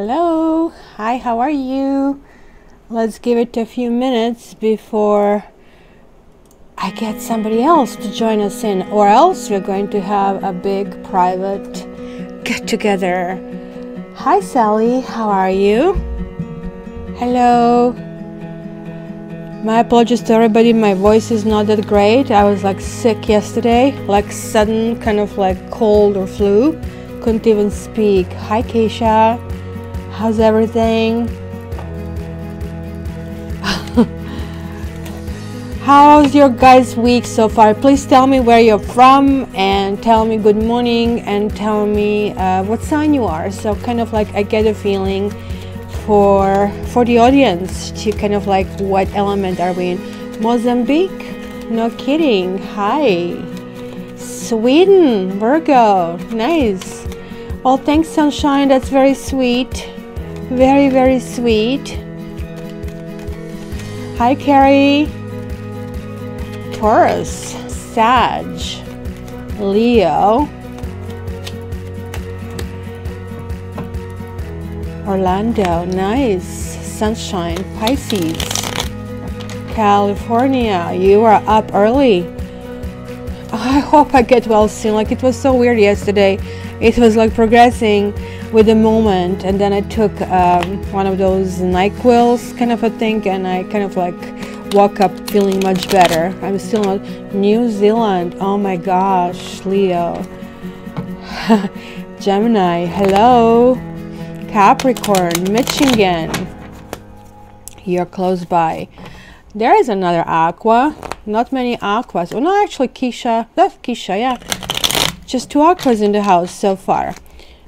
Hello. Hi, how are you? Let's give it a few minutes before I get somebody else to join us in, or else we're going to have a big private get together. Hi, Sally. How are you? Hello. My apologies to everybody. My voice is not that great. I was like sick yesterday, like sudden kind of like cold or flu. Couldn't even speak. Hi, Keisha. How's everything? How's your guys' week so far? Please tell me where you're from and tell me good morning and tell me what sign you are. So kind of like I get a feeling for the audience to kind of like what element are we in. Mozambique? No kidding. Hi. Sweden, Virgo. Nice. Well, thanks, Sunshine. That's very sweet. Very, very sweet. Hi, Carrie. Taurus, Sag, Leo, Orlando, nice. Sunshine, Pisces, California. You are up early. I hope I get well soon. Like, it was so weird yesterday. It was like progressing with the moment, and then I took one of those NyQuils kind of a thing, and I kind of like woke up feeling much better. I'm still not. New Zealand, oh my gosh. Leo. Gemini, hello. Capricorn, Michigan, you're close by. There is another aqua. Not many aquas. Oh no, actually Keisha. That's Keisha, yeah. Just two aquas in the house so far.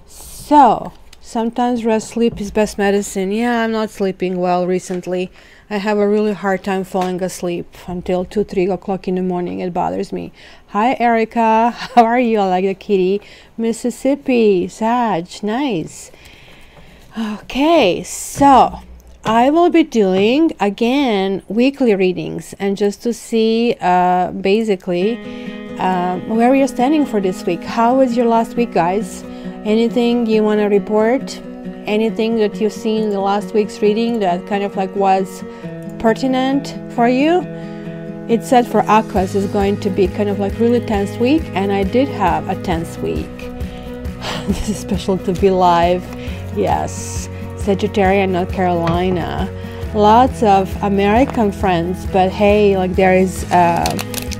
So sometimes rest, sleep is best medicine. Yeah, I'm not sleeping well recently. I have a really hard time falling asleep until 2-3 o'clock in the morning. It bothers me. Hi, Erica. How are you? I like the kitty. Mississippi. Sag. Nice. Okay, so I will be doing again weekly readings, and just to see basically where you're standing for this week. How was your last week, guys? Anything you want to report? Anything that you've seen in the last week's reading that kind of like was pertinent for you? It said for Aquas is going to be kind of like really tense week, and I did have a tense week. This is special to be live. Yes, Sagittarius, North Carolina. Lots of American friends, but hey, like there is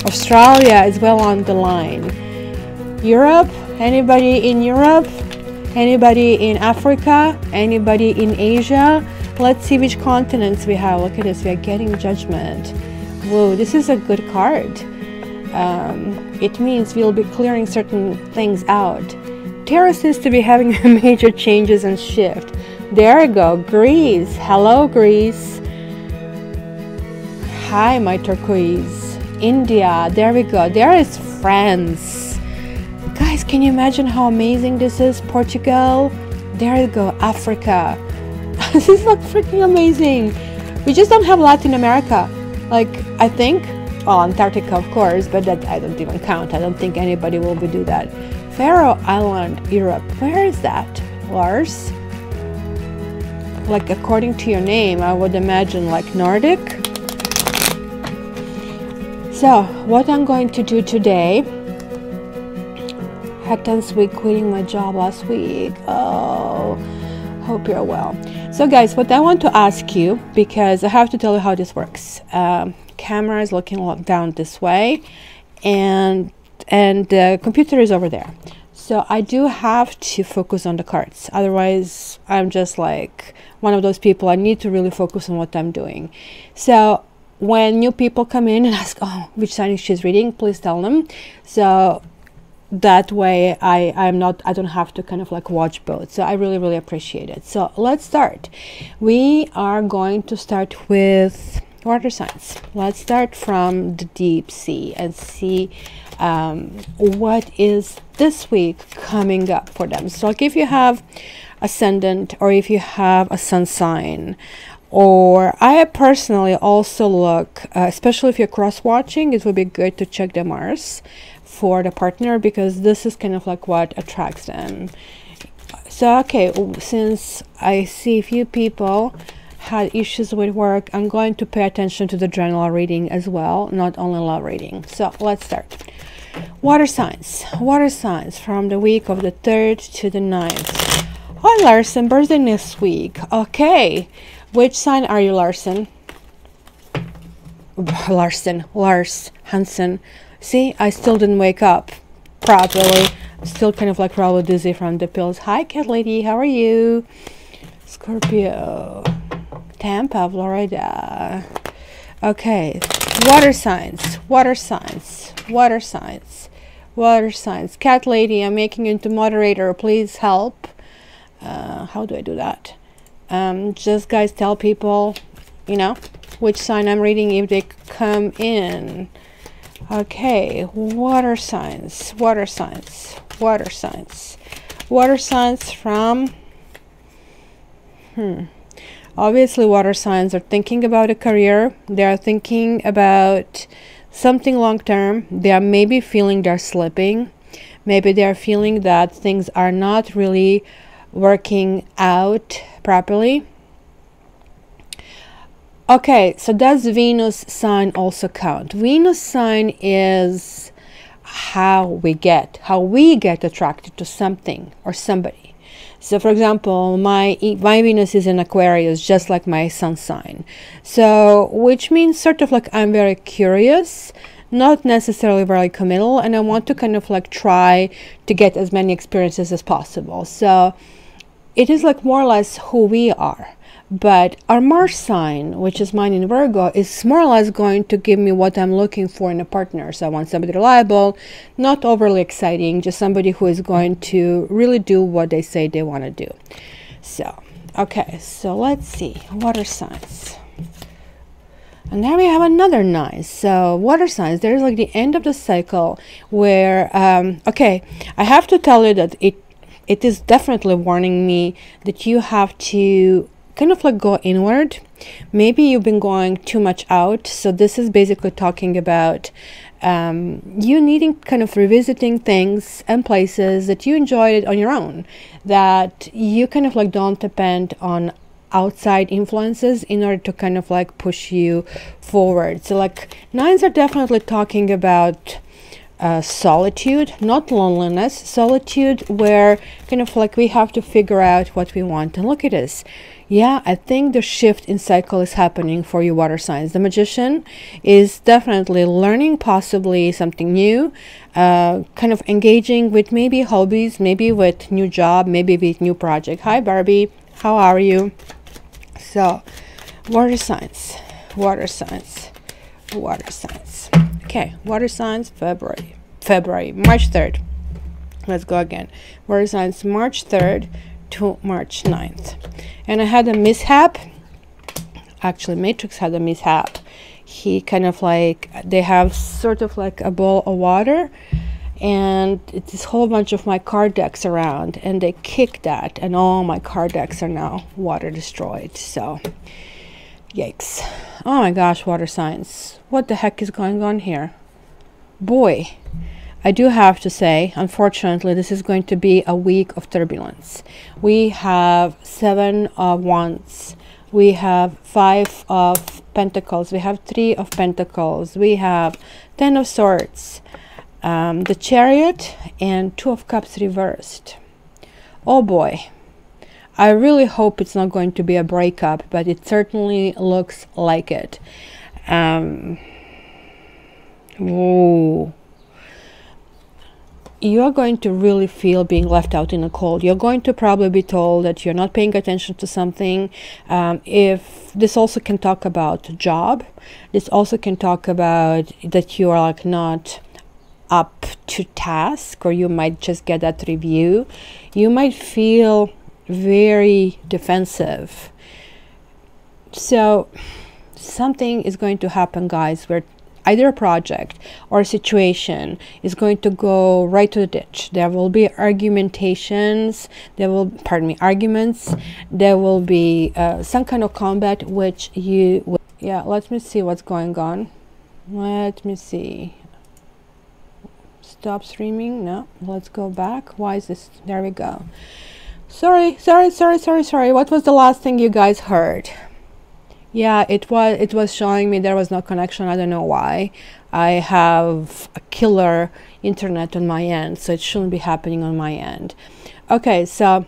Australia as well on the line. Europe, anybody in Europe? Anybody in Africa? Anybody in Asia? Let's see which continents we have. Look at this, we are getting Judgment. Whoa, this is a good card. It means we'll be clearing certain things out. Tarot seems to be having major changes and shift. There we go, Greece. Hello, Greece. Hi, my turquoise. India, there we go. There is France. Guys, can you imagine how amazing this is? Portugal. There you go, Africa. This is like freaking amazing. We just don't have Latin America. Like, I think, well, Antarctica, of course, but that I don't even count. I don't think anybody will be do that. Faroe Island, Europe. Where is that, Lars? Like, according to your name, I would imagine like Nordic. So, what I'm going to do today, had tense week quitting my job last week. Oh, hope you're well. So guys, what I want to ask you, because I have to tell you how this works. Camera is looking down this way, and the computer is over there. So I do have to focus on the cards. Otherwise, I'm just like one of those people. I need to really focus on what I'm doing. So when new people come in and ask, oh, which sign she's reading, please tell them. So that way I don't have to kind of like watch both. So I really, really appreciate it. So let's start. We are going to start with water signs. Let's start from the deep sea and see what is this week coming up for them. So like if you have ascendant, or if you have a sun sign, or I personally also look, especially if you're cross watching, it would be good to check the Mars for the partner, because this is kind of like what attracts them. So okay, since I see a few people had issues with work, I'm going to pay attention to the general reading as well, not only love reading. So let's start. Water signs from the week of the 3rd to the 9th. Hi Larson, birthday next week. Okay, which sign are you, Larson? Lars Hansen. See, I still didn't wake up properly. I'm still kind of like probably dizzy from the pills. Hi cat lady, how are you? Scorpio, Tampa, Florida. Okay, water signs. Cat lady, I'm making you into moderator. Please help. How do I do that? Just guys tell people, you know, which sign I'm reading if they come in. Okay, water signs from obviously water signs are thinking about a career. They are thinking about something long term. They are maybe feeling they're slipping. Maybe they are feeling that things are not really working out properly. Okay, so does Venus sign also count? Venus sign is how we get attracted to something or somebody. So for example, my Venus is in Aquarius, just like my sun sign. So which means sort of like I'm very curious, not necessarily very committal, and I want to kind of like try to get as many experiences as possible. So it is like more or less who we are. But our Mars sign, which is mine in Virgo, is more or less going to give me what I'm looking for in a partner. So I want somebody reliable, not overly exciting, just somebody who is going to really do what they say they want to do. So, okay, so let's see. Water signs. And now we have another 9. So water signs, there's like the end of the cycle where, okay, I have to tell you that it is definitely warning me that you have to kind of like go inward. Maybe you've been going too much out. So this is basically talking about you needing kind of revisiting things and places that you enjoyed on your own, that you kind of like don't depend on outside influences in order to kind of like push you forward. So like 9s are definitely talking about solitude, not loneliness, solitude, where kind of like we have to figure out what we want. And look at this. Yeah, I think the shift in cycle is happening for you water signs. The Magician is definitely learning possibly something new, kind of engaging with maybe hobbies, maybe with new job, maybe with new project. Hi Barbie, how are you? So water signs. Okay, water signs, February, March 3rd. Let's go again. Water signs, March 3rd to March 9th. And I had a mishap. Actually, Matrix had a mishap. He kind of like, they have sort of like a bowl of water, and it's this whole bunch of my card decks around, and they kicked that, and all my card decks are now water destroyed. So, yikes. Oh my gosh, water signs. What the heck is going on here? Boy, I do have to say, unfortunately, this is going to be a week of turbulence. We have 7 of Wands. We have 5 of Pentacles. We have 3 of Pentacles. We have 10 of Swords. The Chariot and 2 of Cups reversed. Oh boy. I really hope it's not going to be a breakup, but it certainly looks like it. Whoa. You're going to really feel being left out in the cold. You're going to probably be told that you're not paying attention to something. If this also can talk about job, this also can talk about that you are like not up to task, or you might just get that review. You might feel very defensive. So something is going to happen, guys, where either a project or a situation is going to go right to the ditch. There will be argumentations, arguments, there will be some kind of combat which you will, yeah, let me see what's going on. Let me see. Stop streaming. No, let's go back. Why is this? There we go. Sorry. What was the last thing you guys heard? Yeah, it was showing me there was no connection. I don't know why. I have a killer internet on my end, so it shouldn't be happening on my end. Okay, so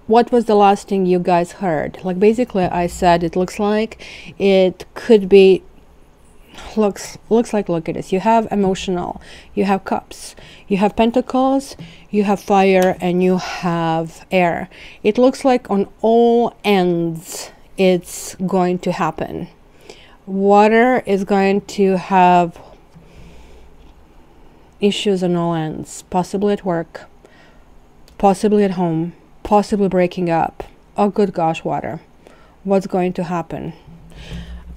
what was the last thing you guys heard? Like, basically I said it looks like it could be, looks like, look at this. You have emotional, you have cups, you have pentacles, you have fire, and you have air. It looks like on all ends it's going to happen. Water is going to have issues on all ends, possibly at work, possibly at home, possibly breaking up. Oh good gosh, water, what's going to happen?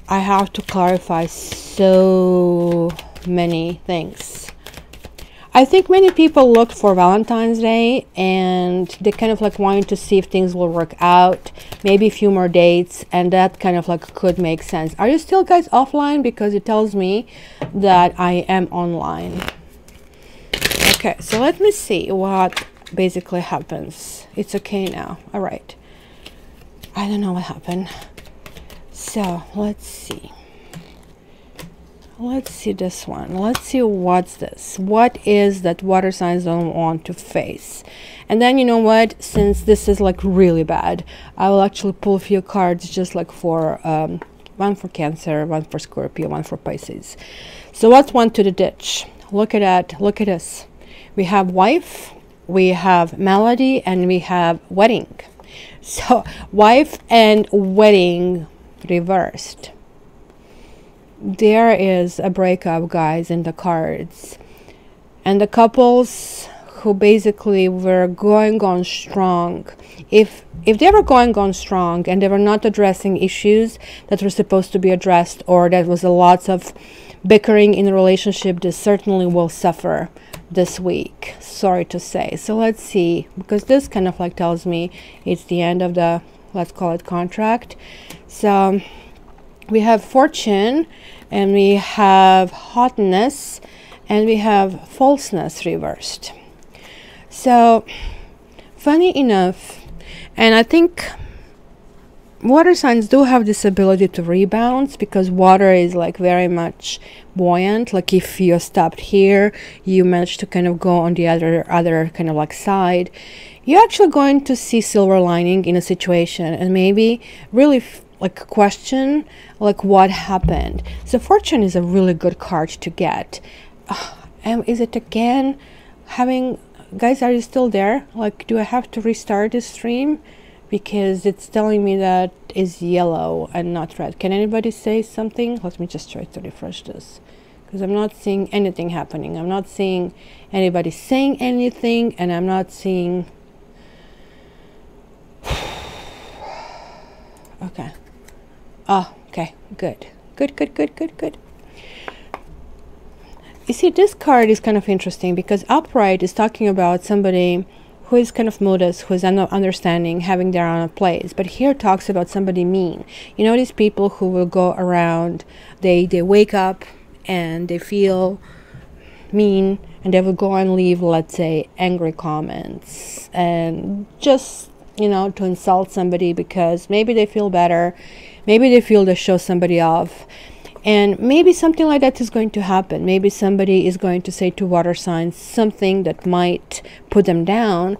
I have to clarify so many things. I think many people look for Valentine's Day and they kind of like wanting to see if things will work out, maybe a few more dates, and that kind of like could make sense. Are you still guys offline? Because it tells me that I am online. Okay, so let me see what basically happens. It's okay now. All right. I don't know what happened. So let's see. Let's see this one. Let's see what's this. What is that water signs don't want to face? And then you know what? Since this is like really bad, I will actually pull a few cards just like for one for Cancer, one for Scorpio, one for Pisces. So what's one to the ditch? Look at that. Look at this. We have wife, we have melody, and we have wedding. So wife and wedding reversed. There is a breakup, guys, in the cards, and the couples who basically were going on strong, if they were going on strong and they were not addressing issues that were supposed to be addressed, or that was a lots of bickering in a relationship, they certainly will suffer this week, sorry to say. So let's see, because this kind of like tells me it's the end of the, let's call it, contract. So we have fortune, and we have hotness, and we have falseness reversed. So funny enough, and I think water signs do have this ability to rebound, because water is like very much buoyant. Like if you stopped here, you managed to kind of go on the other kind of like side, you're actually going to see silver lining in a situation, and maybe really like question like what happened. So fortune is a really good card to get. And is it again having, guys, are you still there? Like, do I have to restart this stream? Because it's telling me that is yellow and not red. Can anybody say something? Let me just try to refresh this, because I'm not seeing anything happening. I'm not seeing anybody saying anything, and I'm not seeing okay. Oh, okay, good. You see, this card is kind of interesting, because upright is talking about somebody who is kind of modest, who is understanding, having their own place. But here talks about somebody mean. You know, these people who will go around, they wake up and they feel mean, and they will go and leave, let's say, angry comments, and just, you know, to insult somebody because maybe they feel better, maybe they feel they show somebody off, and maybe something like that is going to happen. Maybe somebody is going to say to water signs something that might put them down,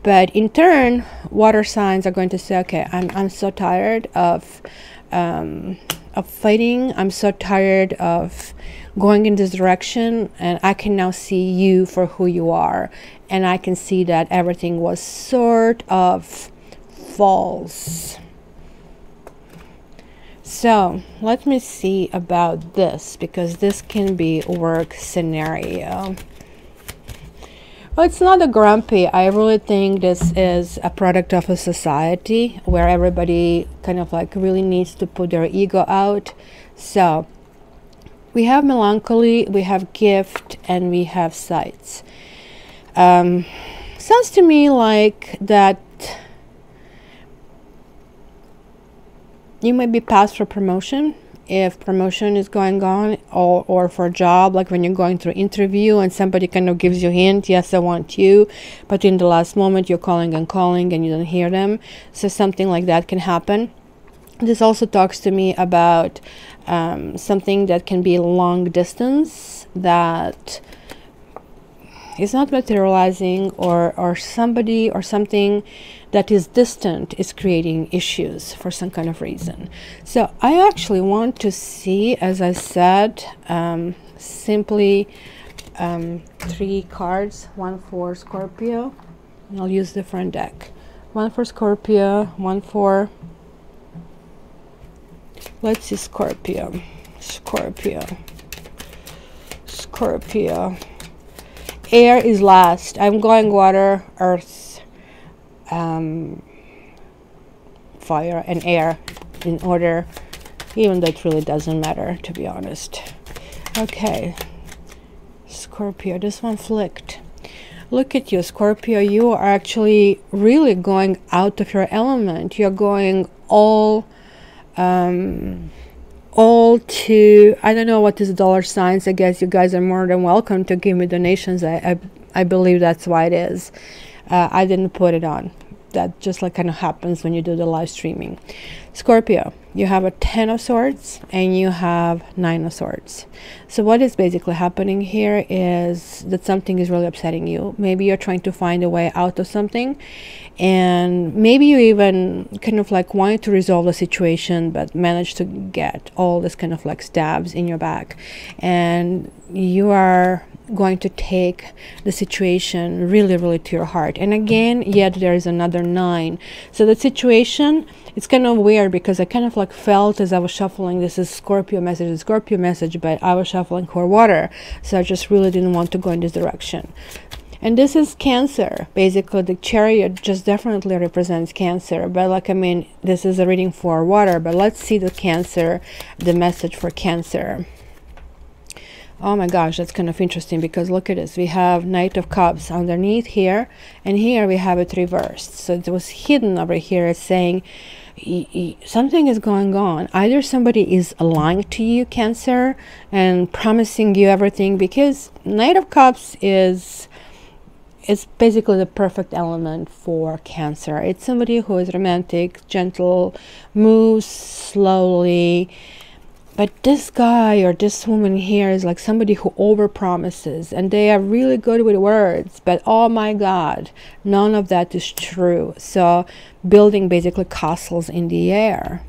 but in turn water signs are going to say, okay, I'm so tired of fighting, I'm so tired of going in this direction, and I can now see you for who you are, and I can see that everything was sort of false. So let me see about this, because this can be a work scenario. Well, it's not a grumpy. I really think this is a product of a society where everybody kind of like really needs to put their ego out. So we have melancholy, we have gift, and we have sights. Sounds to me like that you might be passed for promotion, if promotion is going on, or for a job, like when you're going through interview and somebody kind of gives you a hint, yes, I want you, but in the last moment you're calling and you don't hear them. So something like that can happen. This also talks to me about something that can be long distance, that is not materializing, or somebody or something that is distant is creating issues for some kind of reason. So I actually want to see, as I said, simply 3 cards, one for Scorpio, and I'll use different deck. One for Scorpio, one for, let's see, Scorpio. Air is last. I'm going water, earth, fire, and air in order, even though it really doesn't matter, to be honest. Okay, Scorpio, this one flicked. Look at you, Scorpio. You are actually really going out of your element. You're going all to, I don't know what is dollar signs. I guess you guys are more than welcome to give me donations. I believe that's why it is. I didn't put it on. That just like kind of happens when you do the live streaming. Scorpio, you have a 10 of Swords and you have 9 of Swords. So what is basically happening here is that something is really upsetting you. Maybe you're trying to find a way out of something, and maybe you even kind of like wanted to resolve the situation but managed to get all this kind of like stabs in your back, and you are going to take the situation really, really to your heart. And again, yet there is another 9. So the situation, it's kind of weird because I kind of like felt as I was shuffling, this is Scorpio message, but I was shuffling for water, so I just really didn't want to go in this direction. And this is Cancer. Basically the Chariot just definitely represents Cancer, but like, I mean, this is a reading for water, but let's see the Cancer, the message for Cancer. Oh my gosh, that's kind of interesting, because look at this. We have Knight of Cups underneath here, and here we have it reversed. So it was hidden over here. It's saying something is going on. Either somebody is lying to you, Cancer, and promising you everything, because Knight of Cups is basically the perfect element for Cancer. It's somebody who is romantic, gentle, moves slowly. But this guy or this woman here is like somebody who overpromises, and they are really good with words, but oh my God, none of that is true. So building basically castles in the air.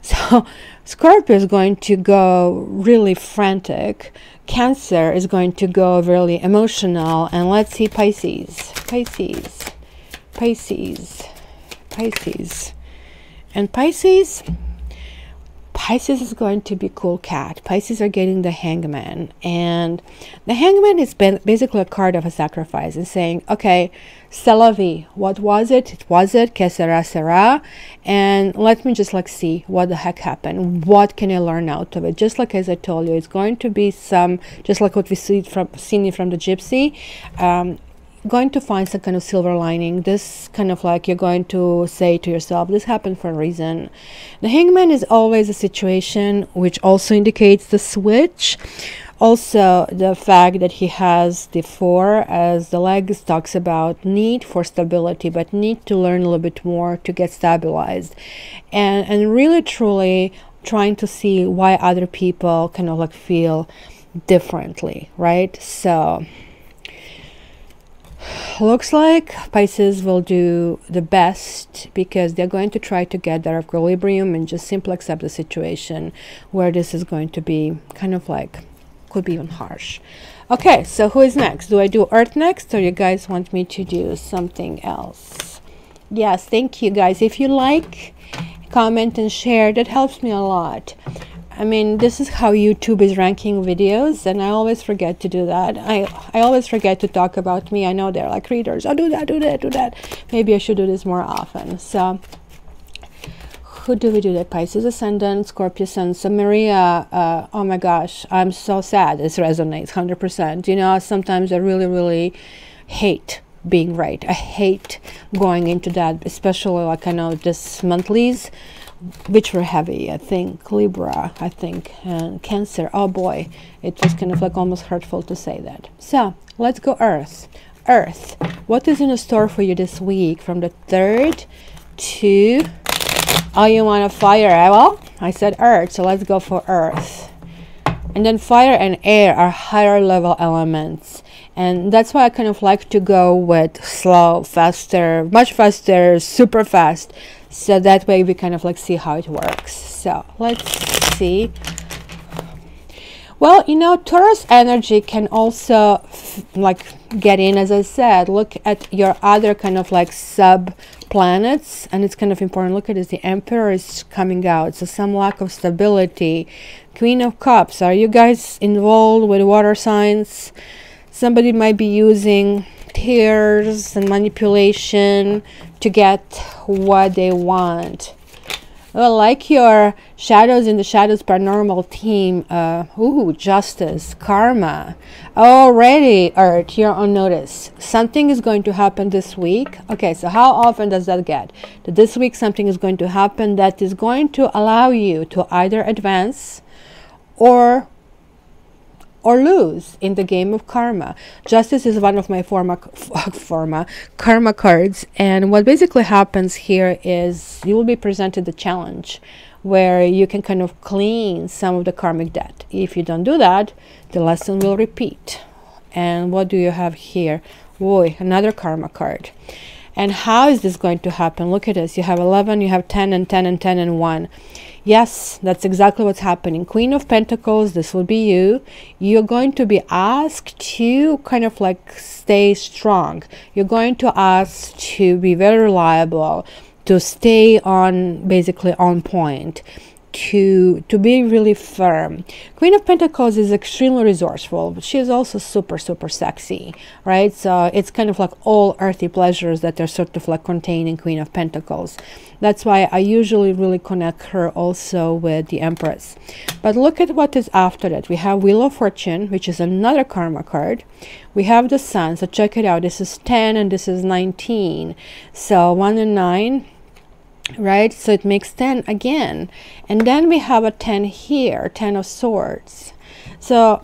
So Scorpio is going to go really frantic. Cancer is going to go really emotional. And let's see, Pisces. And Pisces is going to be cool cat. Pisces are getting the Hangman, and the Hangman is basically a card of a sacrifice. It's saying, okay, c'est la vie. What was it? It was it. Que sera, sera. And let me just like see what the heck happened. What can I learn out of it? Just like as I told you, it's going to be some, just like what we seen from the Gypsy. Going to find some kind of silver lining. This kind of like, you're going to say to yourself, this happened for a reason. The Hangman is always a situation which also indicates the switch. Also the fact that he has the 4 as the legs talks about need for stability, but need to learn a little bit more to get stabilized, and really truly trying to see why other people kind of like feel differently, right? So looks like Pisces will do the best, because they're going to try to get their equilibrium and just simply accept the situation, where this is going to be kind of like, could be even harsh. Okay, so who is next? Do I do Earth next, or you guys want me to do something else? Yes, thank you guys. If you like, comment and share, that helps me a lot. I mean, this is how YouTube is ranking videos, and I always forget to do that. I always forget to talk about me. I know they're like readers, oh, do that. Maybe I should do this more often. So who do we do that? Pisces Ascendant, Scorpio Sun. So Maria, oh my gosh, I'm so sad. This resonates 100%. You know, sometimes I really hate being right. I hate going into that, especially like I know this monthlies, which were heavy. I think Libra, I think, and Cancer. Oh boy, it was kind of like almost hurtful to say that. So let's go Earth. Earth, what is in store for you this week from the 3rd to... Oh, you want a fire? Well, I said Earth, so let's go for Earth. And then fire and air are higher level elements. And that's why I kind of like to go with slow, faster, much faster, super fast. So that way we kind of like see how it works. So let's see. Well, you know, Taurus energy can also like get in, as I said. Look at your other kind of like sub planets, and it's kind of important. Look at this, the Emperor is coming out, so some lack of stability. Queen of Cups, are you guys involved with water signs? Somebody might be using tears and manipulation to get what they want. Well, like your Shadows in the Shadows Paranormal team, ooh, Justice, Karma. Already, Earth, you're on notice. Something is going to happen this week. Okay, so how often does that get? That this week something is going to happen that is going to allow you to either advance or lose in the game of karma. Justice is one of my karma cards, and what basically happens here is you will be presented the challenge where you can kind of clean some of the karmic debt. If you don't do that, the lesson will repeat. And what do you have here? Boy, another karma card. And how is this going to happen? Look at this. You have 11, you have 10 and 10 and 10 and 1. Yes, that's exactly what's happening. Queen of Pentacles, this will be you. You're going to be asked to kind of like stay strong. You're going to ask to be very reliable, to stay on, basically on point, to be really firm. Queen of Pentacles is extremely resourceful, but she is also super sexy, right? So it's kind of like all earthy pleasures that are sort of like contained in Queen of Pentacles. That's why I usually really connect her also with the Empress. But look at what is after that. We have Wheel of Fortune, which is another karma card. We have the Sun, so check it out. This is 10 and this is 19. So 1 and 9. Right, so it makes 10 again, and then we have a 10 here, 10 of Swords. So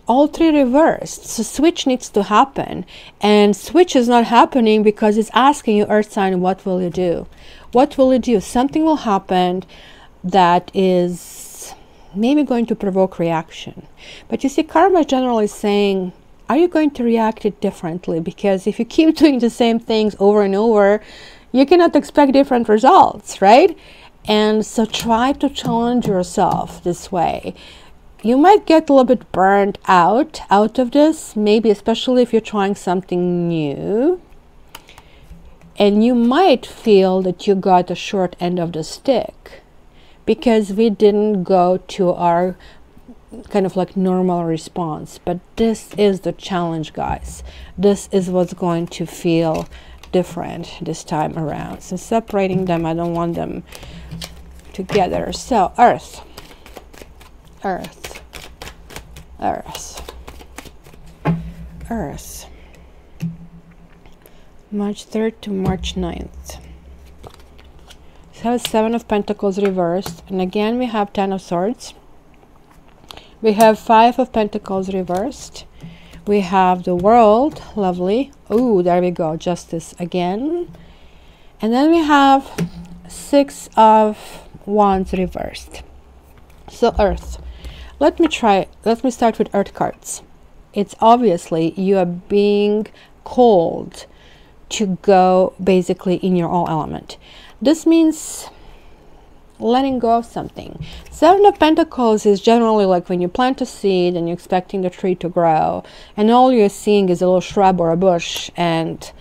all three reversed. So switch needs to happen, and switch is not happening because it's asking you, Earth sign, what will you do? What will you do? Something will happen that is maybe going to provoke reaction. But you see, karma is generally saying, are you going to react it differently? Because if you keep doing the same things over and over, you cannot expect different results, right? And so try to challenge yourself this way. You might get a little bit burned out of this, maybe especially if you're trying something new. And you might feel that you got a short end of the stick because we didn't go to our kind of like normal response. But this is the challenge, guys. This is what's going to feel different this time around. So separating them, I don't want them together. So Earth, Earth, Earth, Earth, March 3rd to March 9th. So we have 7 of Pentacles reversed, and again we have 10 of Swords. We have 5 of Pentacles reversed. We have the World, lovely. Oh, there we go, Justice again. And then we have 6 of Wands reversed. So Earth, let me start with Earth cards. It's obviously you are being called to go basically in your own element. This means letting go of something. 7 of Pentacles is generally like when you plant a seed and you're expecting the tree to grow, and all you're seeing is a little shrub or a bush, and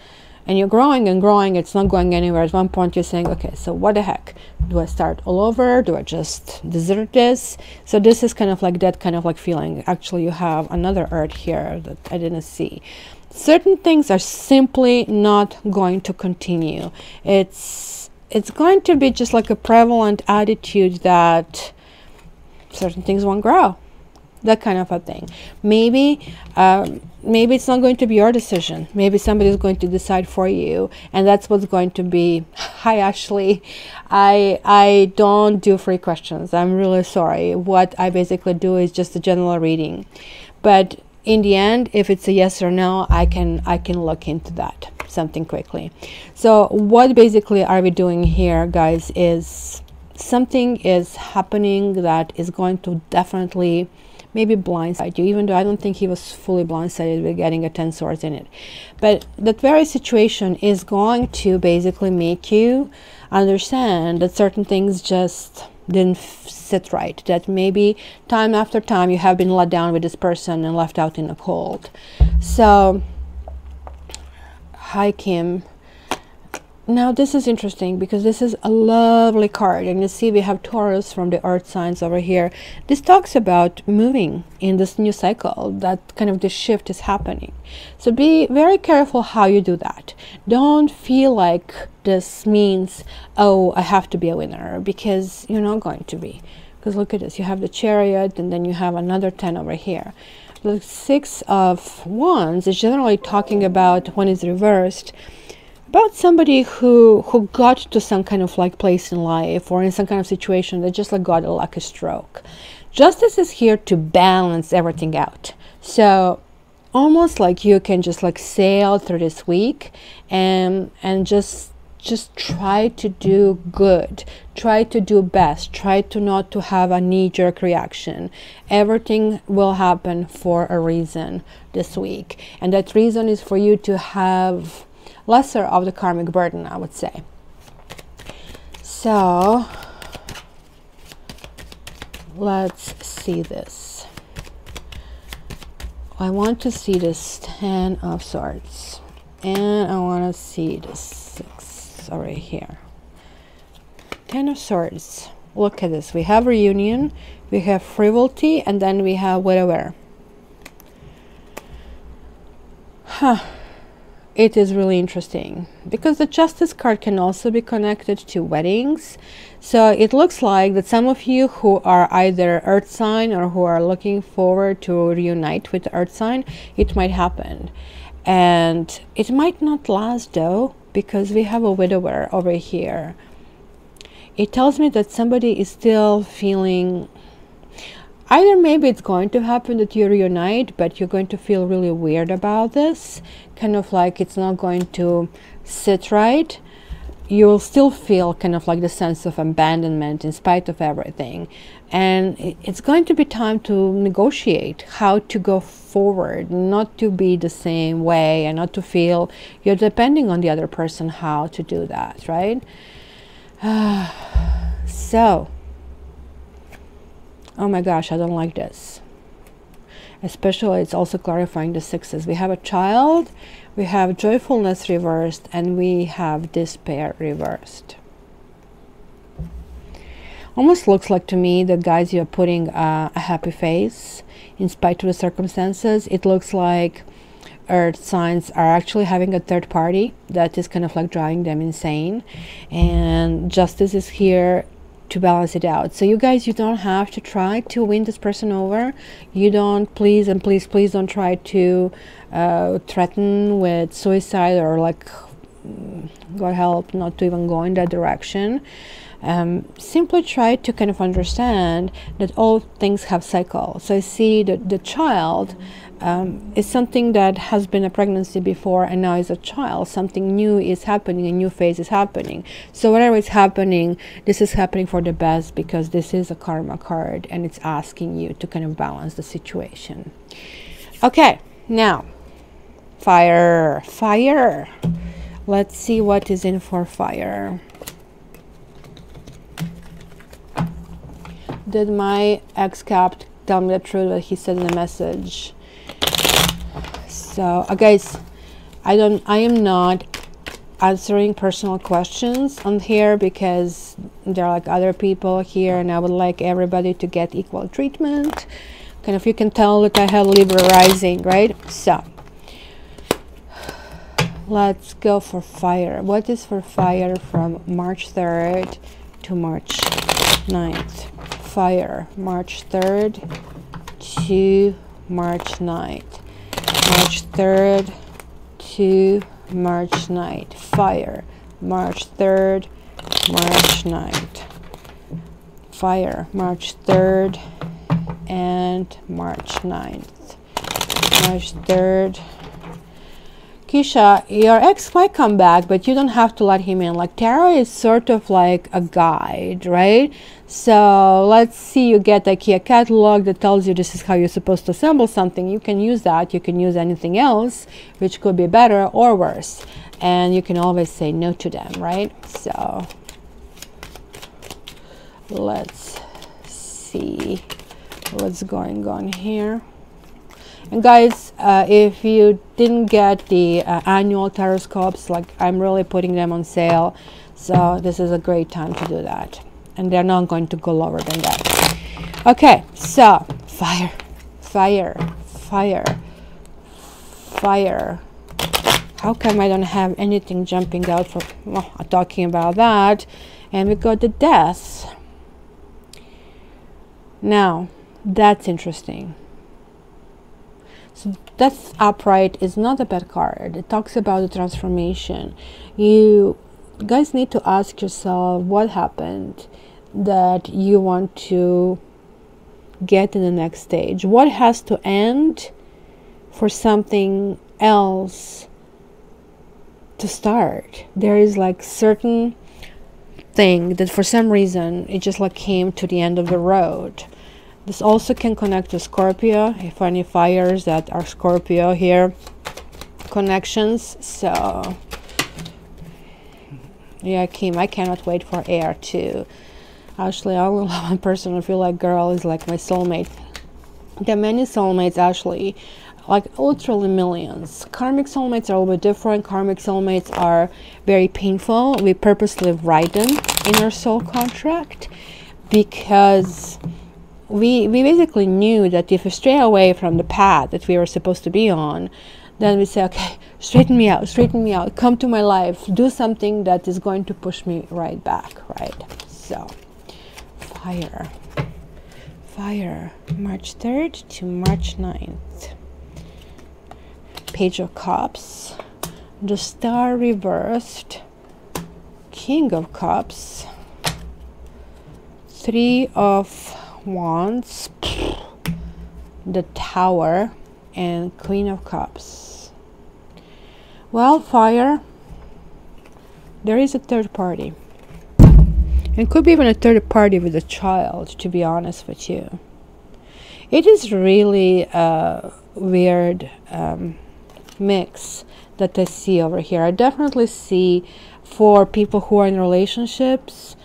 you're growing and growing, it's not going anywhere. At one point you're saying, okay, so what the heck? Do I start all over? Do I just desert this? So this is kind of like that kind of like feeling. Actually, you have another Earth here that I didn't see. Certain things are simply not going to continue. It's going to be just like a prevalent attitude that certain things won't grow. that kind of a thing. Maybe maybe it's not going to be your decision. Maybe somebody is going to decide for you, and that's what's going to be. Hi Ashley, I don't do free questions. I'm really sorry. What I basically do is just a general reading, but in the end, if it's a yes or no, I can look into that something quickly. So what basically are we doing here, guys, is something is happening that is going to definitely maybe blindside you, even though I don't think he was fully blindsided with getting a 10 swords in it. But that very situation is going to basically make you understand that certain things just didn't sit right, that maybe time after time you have been let down with this person and left out in the cold. So hi Kim. Now this is interesting because this is a lovely card, and you see we have Taurus from the earth signs over here. This talks about moving in this new cycle, that kind of this shift is happening. So be very careful how you do that. Don't feel like this means, oh, I have to be a winner, because you're not going to be. Because look at this, you have the Chariot, and then you have another 10 over here. The 6 of Wands is generally talking about, when it's reversed, about somebody who got to some kind of like place in life or in some kind of situation that just like got a lucky stroke. Justice is here to balance everything out. So almost like you can just like sail through this week and just try to do good, try to do best, try to not to have a knee-jerk reaction. Everything will happen for a reason this week, and that reason is for you to have lesser of the karmic burden, I would say. So let's see this. I want to see this 10 of swords, and I want to see this 6 over here. 10 of swords. Look at this. We have reunion, we have frivolity, and then we have widower. It is really interesting because the Justice card can also be connected to weddings. So it looks like that some of you who are either earth sign or who are looking forward to reunite with the earth sign, it might happen. And it might not last though, because we have a widower over here. It tells me that somebody is still feeling, either maybe it's going to happen that you reunite, but you're going to feel really weird about this, kind of like it's not going to sit right. You will still feel kind of like the sense of abandonment in spite of everything. And it's going to be time to negotiate how to go forward, not to be the same way and not to feel you're depending on the other person how to do that, right? So, oh my gosh, I don't like this. Especially it's also clarifying the 6s. We have a child, we have joyfulness reversed, and we have despair reversed. Almost looks like to me that, guys, you're putting a happy face in spite of the circumstances. It looks like earth signs are actually having a third party that is kind of like driving them insane, and justice is here to balance it out. So you guys, you don't have to try to win this person over. You don't, please and please don't try to threaten with suicide or like, God help, not to even go in that direction. Simply try to kind of understand that all things have cycle. So I see that the child is something that has been a pregnancy before, and now is a child. Something new is happening, a new phase is happening. So whatever is happening, this is happening for the best, because this is a karma card and it's asking you to kind of balance the situation. Okay, now fire. Let's see what is in for fire. Did my ex-cap tell me the truth that he said in the message? So guys, I am not answering personal questions on here, because there are like other people here and I would like everybody to get equal treatment. Kind of, you can tell that I have Libra rising, right? So let's go for fire. What is for fire from March 3rd to March 9th? Fire, March 3rd to March 9th. March 3rd to March 9th. Fire. March 3rd, March 9th. Fire. March 3rd and March 9th. March 3rd. Keisha, your ex might come back, but you don't have to let him in. Like, tarot is sort of like a guide, right? So let's see, you get like a catalog that tells you this is how you're supposed to assemble something. You can use that. You can use anything else, which could be better or worse. And you can always say no to them, right? So let's see what's going on here. And guys, if you didn't get the annual taroscopes, like, I'm really putting them on sale, so this is a great time to do that, and they're not going to go lower than that. Okay, so fire, fire, fire, fire. How come I don't have anything jumping out for talking about that? And we got the death. Now that's interesting. So Death upright is not a bad card. It talks about the transformation. You guys need to ask yourself what happened that you want to get in the next stage. What has to end for something else to start? There is like certain thing that for some reason it just like came to the end of the road. This also can connect to Scorpio, if any fires that are Scorpio here connections. So yeah, Kim, I cannot wait for air too. Actually, I only love one person. I feel like girl is like my soulmate. There are many soulmates actually, like literally millions. Karmic soulmates are a little bit different. Karmic soulmates are very painful. We purposely write them in our soul contract because we basically knew that if we stray away from the path that we were supposed to be on, then we say, okay, straighten me out, come to my life, do something that is going to push me right back, right? So fire, fire, March 3rd to March 9th. Page of Cups, the Star reversed, King of Cups, Three of Wands, the Tower, and Queen of Cups. Well, fire, there is a third party. It could be even a third party with a child, to be honest with you. It is really a weird mix that I see over here. I definitely see for people who are in relationships,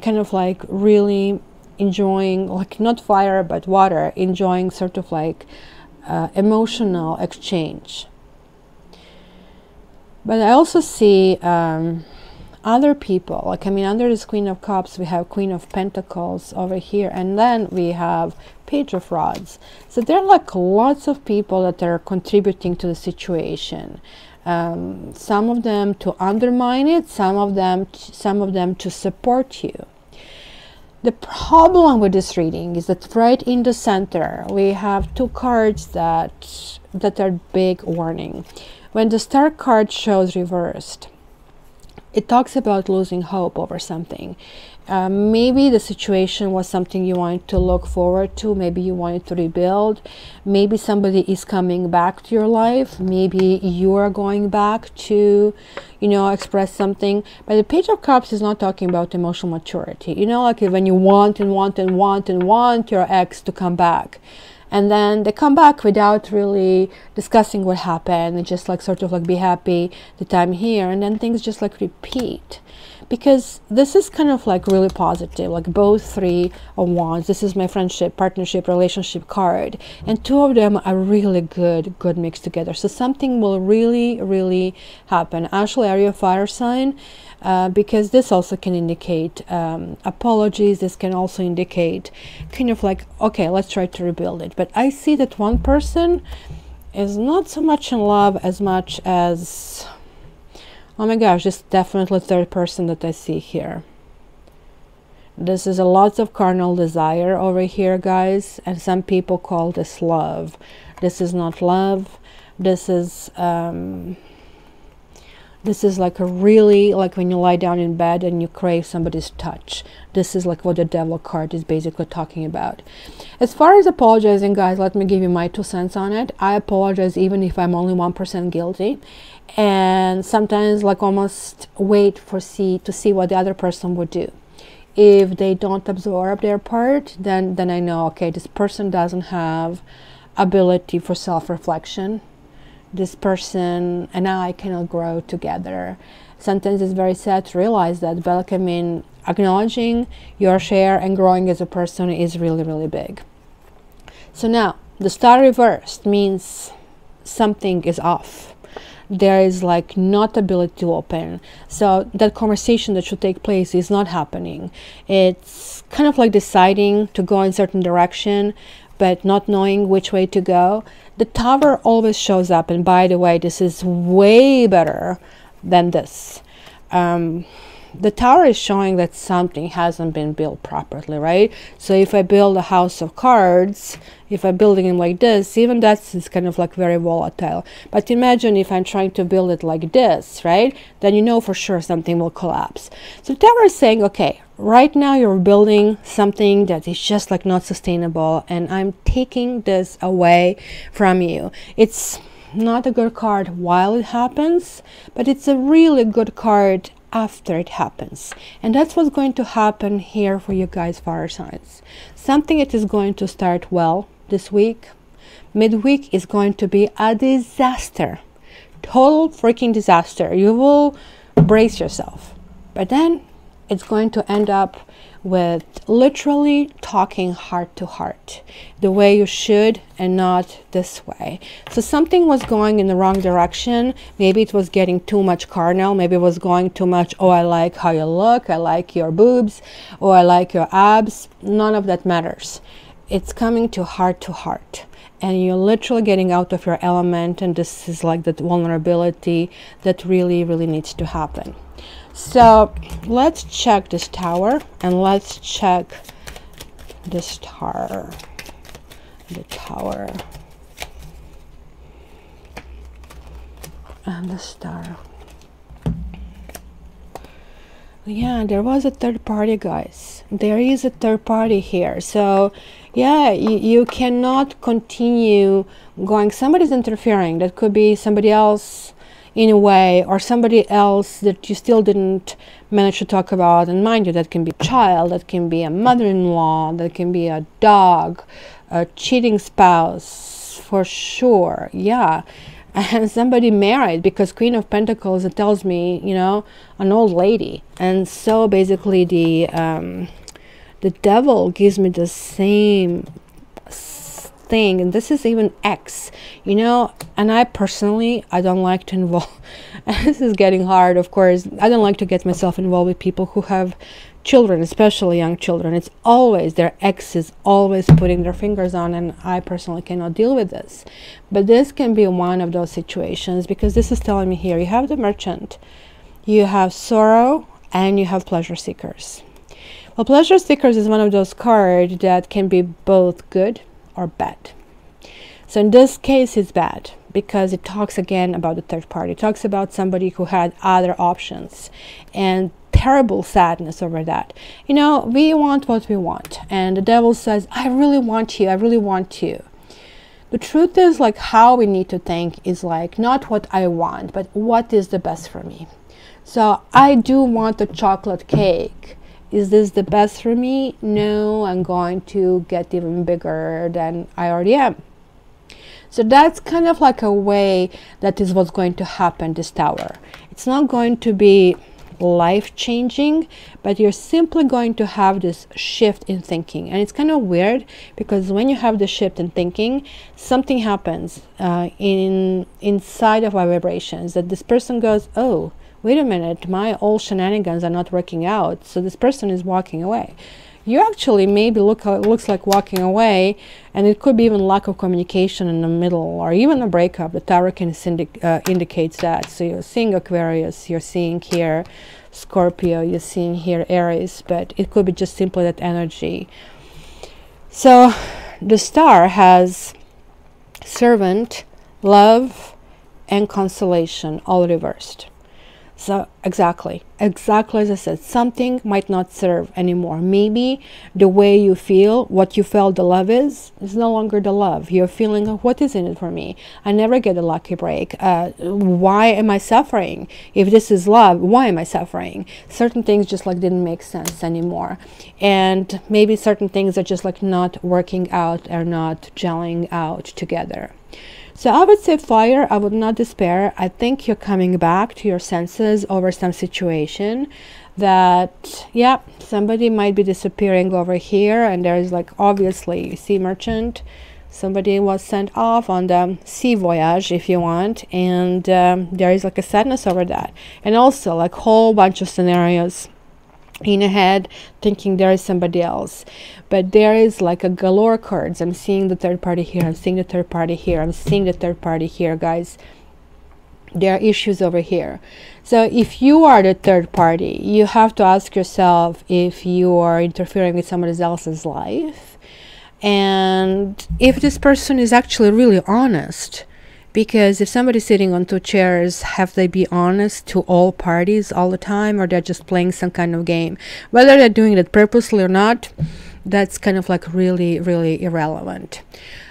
kind of like really enjoying, like not fire but water, enjoying sort of like emotional exchange. But I also see other people, like, I mean, under this Queen of Cups we have Queen of Pentacles over here, and then we have Page of Rods. So there are like lots of people that are contributing to the situation. Some of them to undermine it, some of them to support you. The problem with this reading is that right in the center we have two cards that are big warning. When the Star card shows reversed, it talks about losing hope over something. Maybe the situation was something you wanted to look forward to. Maybe you wanted to rebuild. Maybe somebody is coming back to your life. Maybe you are going back to, you know, express something. But the Page of Cups is not talking about emotional maturity. You know, like when you want and want and want and want your ex to come back, and then they come back without really discussing what happened, and just like sort of like be happy that I'm here, and then things just like repeat. Because this is kind of like really positive, like both Three of Wands. This is my friendship, partnership, relationship card, and two of them are really good mixed together. So something will really happen. Actually, are you a fire sign? Because this also can indicate apologies. This can also indicate kind of like, okay, let's try to rebuild it. But I see that one person is not so much in love as much as, oh my gosh, this is definitely third person that I see here. This is a lot of carnal desire over here, guys, and some people call this love. This is not love. This is like a really, like when you lie down in bed and you crave somebody's touch. This is like what the devil card is basically talking about. As far as apologizing, guys, let me give you my 2 cents on it. I apologize even if I'm only 1% guilty, and sometimes like almost wait to see what the other person would do. If they don't absorb their part, then I know, okay, this person doesn't have ability for self-reflection. This person and I cannot grow together. Sometimes it's very sad to realize that, but I mean, acknowledging your share and growing as a person is really, really big. So now, the star reversed means something is off. There is like not ability to open. So that conversation that should take place is not happening. It's kind of like deciding to go in a certain direction, but not knowing which way to go. The Tower always shows up, and by the way, this is way better than this. The Tower is showing that something hasn't been built properly, right? So if I build a house of cards, if I'm building it like this, even that is kind of like very volatile. But imagine if I'm trying to build it like this, right? Then you know for sure something will collapse. So the Tower is saying, okay, right now you're building something that is just like not sustainable, and I'm taking this away from you. It's not a good card while it happens, but it's a really good card after it happens. And that's what's going to happen here for you guys, fire signs. Something that is going to start well this week, midweek is going to be a disaster, total freaking disaster. You will brace yourself, but then it's going to end up with literally talking heart to heart, the way you should and not this way. So something was going in the wrong direction. Maybe it was getting too much carnal. Maybe it was going too much, oh, I like how you look, I like your boobs, or I like your abs. None of that matters. It's coming to heart, and you're literally getting out of your element, and this is like that vulnerability that really, really needs to happen. So let's check this Tower, and let's check the Star, the Tower, and the Star. Yeah, there was a third party, guys. There is a third party here. So yeah, you cannot continue going. Somebody's interfering. That could be somebody else in a way, or somebody else that you still didn't manage to talk about. And mind you, that can be a child, that can be a mother-in-law, that can be a dog, a cheating spouse, for sure. Yeah. And somebody married, because Queen of Pentacles, it tells me, you know, an old lady. And so basically the devil gives me the same thing, and this is even X, you know. And I personally, I don't like to involve this is getting hard, of course. I don't like to get myself involved with people who have children, especially young children. It's always their ex is always putting their fingers on, and I personally cannot deal with this. But this can be one of those situations, because this is telling me here, you have the Merchant, you have sorrow, and you have pleasure seekers. Well, pleasure seekers is one of those cards that can be both good or bad. So in this case, it's bad, because it talks again about the third party. It talks about somebody who had other options, and terrible sadness over that. You know, we want what we want, and the devil says, I really want you, I really want you. The truth is, like, how we need to think is like, not what I want, but what is the best for me. So I do want a chocolate cake. Is this the best for me? No, I'm going to get even bigger than I already am. So that's kind of like a way that is what's going to happen this Tower. It's not going to be life-changing, but you're simply going to have this shift in thinking. And it's kind of weird, because when you have the shift in thinking, something happens inside of our vibrations, that this person goes, oh, wait a minute, my old shenanigans are not working out, so this person is walking away. you actually maybe looks like walking away, and it could be even lack of communication in the middle, or even a breakup. The tarot can indicates that. So you're seeing Aquarius, you're seeing here Scorpio, you're seeing here Aries, but it could be just simply that energy. So the star has servant, love, and consolation all reversed. So exactly as I said, something might not serve anymore. Maybe the way you feel, what you felt the love is no longer the love. You're feeling, what is in it for me? I never get a lucky break. Why am I suffering? If this is love, why am I suffering? Certain things just like didn't make sense anymore. And maybe certain things are just like not working out or not gelling out together. So I would say fire, I would not despair. I think you're coming back to your senses over some situation that, yeah, somebody might be disappearing over here. And there is like, obviously, sea merchant. Somebody was sent off on the sea voyage, if you want. And there is like a sadness over that. And also like whole bunch of scenarios in a head thinking there is somebody else, but there is like a galore cards. I'm seeing the third party here, I'm seeing the third party here, I'm seeing the third party here, guys. There are issues over here. So if you are the third party, you have to ask yourself if you are interfering with somebody else's life, and if this person is actually really honest. Because if somebody's sitting on two chairs, have they be honest to all parties all the time, or they're just playing some kind of game? Whether they're doing it purposely or not, that's kind of like really, really irrelevant.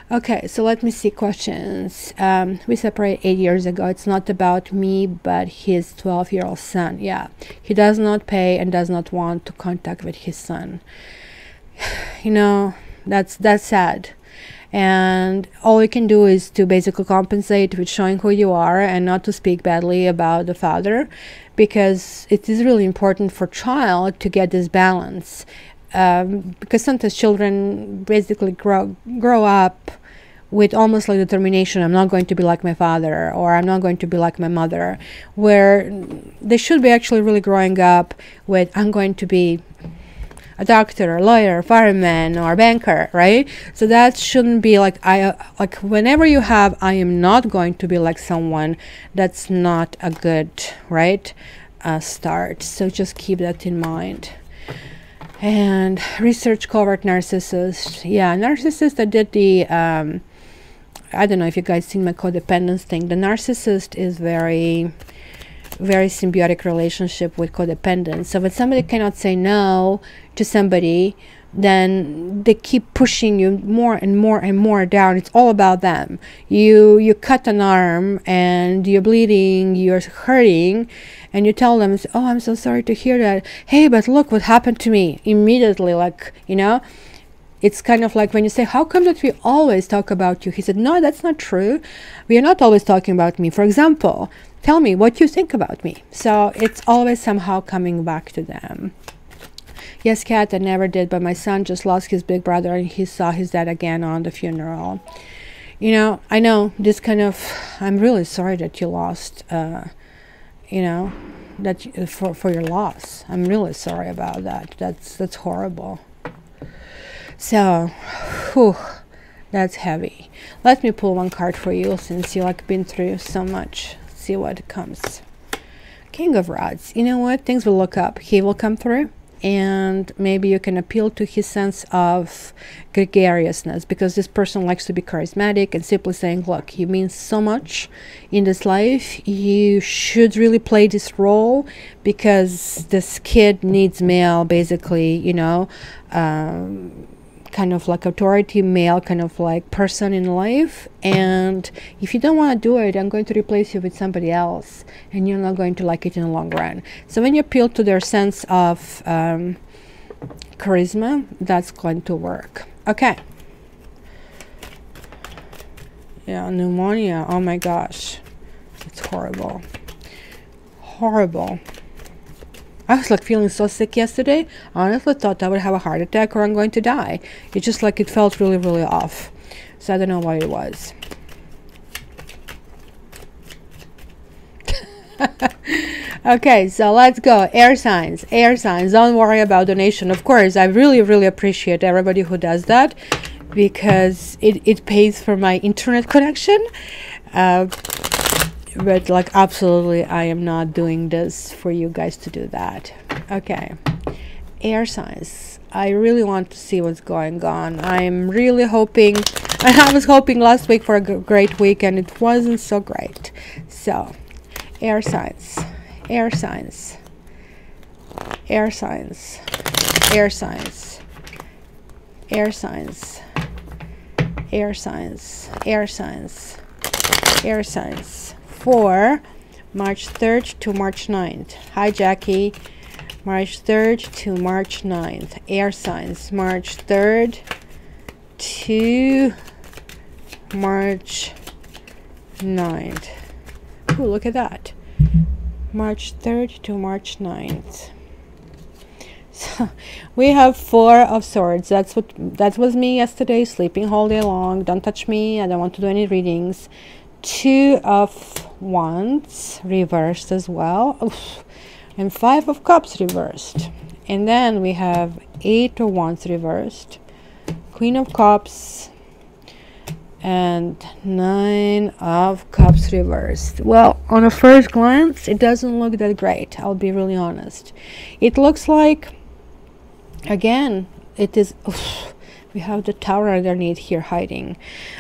Okay, so let me see questions. We separated 8 years ago. It's not about me, but his 12-year-old son. Yeah, he does not pay and does not want to contact with his son. You know, that's sad. And all you can do is to basically compensate with showing who you are and not to speak badly about the father, because it is really important for child to get this balance, because sometimes children basically grow up with almost like determination. I'm not going to be like my father, or I'm not going to be like my mother, where they should be actually really growing up with, I'm going to be a doctor, a lawyer, fireman, or a banker, right? So that shouldn't be like, like whenever you have, I am not going to be like someone, that's not a good, right, start. So just keep that in mind. And research covert narcissist. Yeah, narcissist that did the, I don't know if you guys seen my codependence thing. The narcissist is very symbiotic relationship with codependence. So when somebody cannot say no to somebody, then they keep pushing you more and more and more down. It's all about them. You cut an arm and you're bleeding, you're hurting, and you tell them, oh, I'm so sorry to hear that. Hey, but look what happened to me. Immediately, like, you know, it's kind of like when you say, how come that we always talk about you? He said, no, that's not true. We are not always talking about me. For example, tell me what you think about me. So it's always somehow coming back to them. Yes, Kat, I never did, but my son just lost his big brother and he saw his dad again on the funeral. You know, I know this kind of, I'm really sorry that you lost, you know, that for your loss. I'm really sorry about that. That's horrible. So, whew, that's heavy. Let me pull one card for you, since you like been through so much. See what comes. King of Rods. You know what? Things will look up. He will come through, and maybe you can appeal to his sense of gregariousness, because this person likes to be charismatic and simply saying, look, you mean so much in this life. You should really play this role, because this kid needs male, basically, you know, kind of like authority male kind of like person in life, and if you don't want to do it, I'm going to replace you with somebody else, and you're not going to like it in the long run. So when you appeal to their sense of charisma, that's going to work. Okay. Yeah, pneumonia. Oh my gosh, it's horrible. Horrible. I was like feeling so sick yesterday. I honestly thought I would have a heart attack or I'm going to die. It's just like it felt really, really off. So I don't know what it was. Okay, so let's go. Air signs. Air signs. Don't worry about donation. Of course, I really, really appreciate everybody who does that, because it pays for my internet connection. But like, absolutely, I am not doing this for you guys to do that. Okay. Air signs. I really want to see what's going on. I'm really hoping, I was hoping last week for a great week, and it wasn't so great. So, air signs. Air signs. Air signs. Air signs. Air signs. Air signs. Air signs. Air signs. For March 3rd to March 9th. Hi, Jackie. March 3rd to March 9th. Air signs. March 3rd to March 9th. Ooh, look at that. March 3rd to March 9th. So we have 4 of Swords. That was me yesterday, sleeping all day long. Don't touch me. I don't want to do any readings. 2 of Wands reversed as well. Oof. And 5 of Cups reversed. And then we have 8 of Wands reversed. Queen of Cups. And 9 of Cups reversed. Well, on a first glance, it doesn't look that great. I'll be really honest. It looks like, again, it is... Oof, we have the Tower underneath here hiding.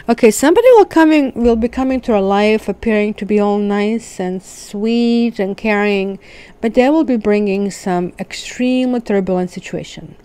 Okay, somebody will be coming to our life, appearing to be all nice and sweet and caring, but they will be bringing some extremely turbulent situation.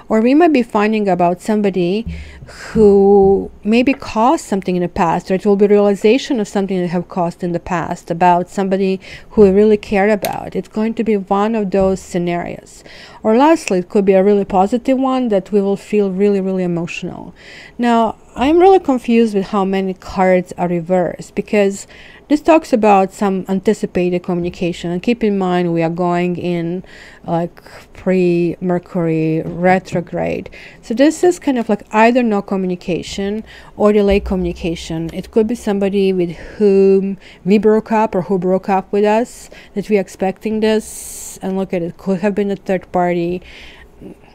Or we might be finding about somebody who maybe caused something in the past, or it will be realization of something that have caused in the past about somebody who we really cared about. It's going to be one of those scenarios. Or lastly, it could be a really positive one that we will feel really, really emotional. Now, I'm really confused with how many cards are reversed, because this talks about some anticipated communication. And keep in mind, we are going in like pre-Mercury retrograde. So this is kind of like either no communication or delayed communication. It could be somebody with whom we broke up or who broke up with us, that we are expecting this. And look at it. Could have been a third party.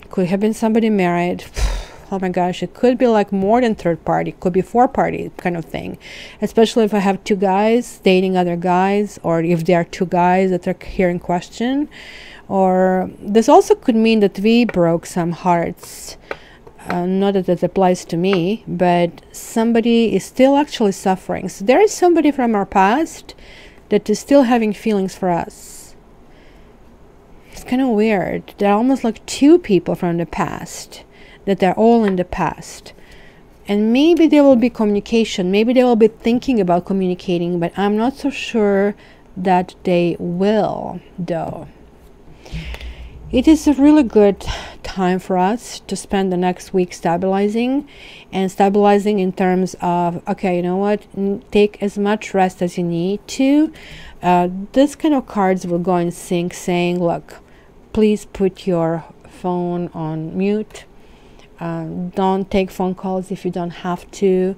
Could have been somebody married. Oh my gosh, it could be like more than third party. It could be 4 party kind of thing. Especially if I have 2 guys dating other guys, or if there are 2 guys that are here in question. Or this also could mean that we broke some hearts. Not that it applies to me, but somebody is still actually suffering. So there is somebody from our past that is still having feelings for us. It's kind of weird. There are almost like 2 people from the past that are all in the past. And maybe there will be communication. Maybe they will be thinking about communicating, but I'm not so sure that they will, though. It is a really good time for us to spend the next week stabilizing, and stabilizing in terms of, okay, you know what, take as much rest as you need to. This kind of cards will go in sync, saying, look, please put your phone on mute. Don't take phone calls if you don't have to.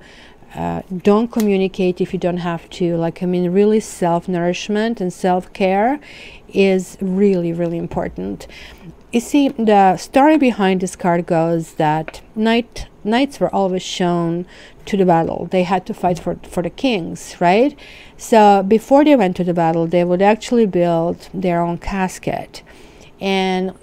Don't communicate if you don't have to. Like, I mean, really self-nourishment and self-care is really, really important. You see, the story behind this card goes that knights were always shown to the battle. They had to fight for the kings, right? So before they went to the battle, they would actually build their own casket. And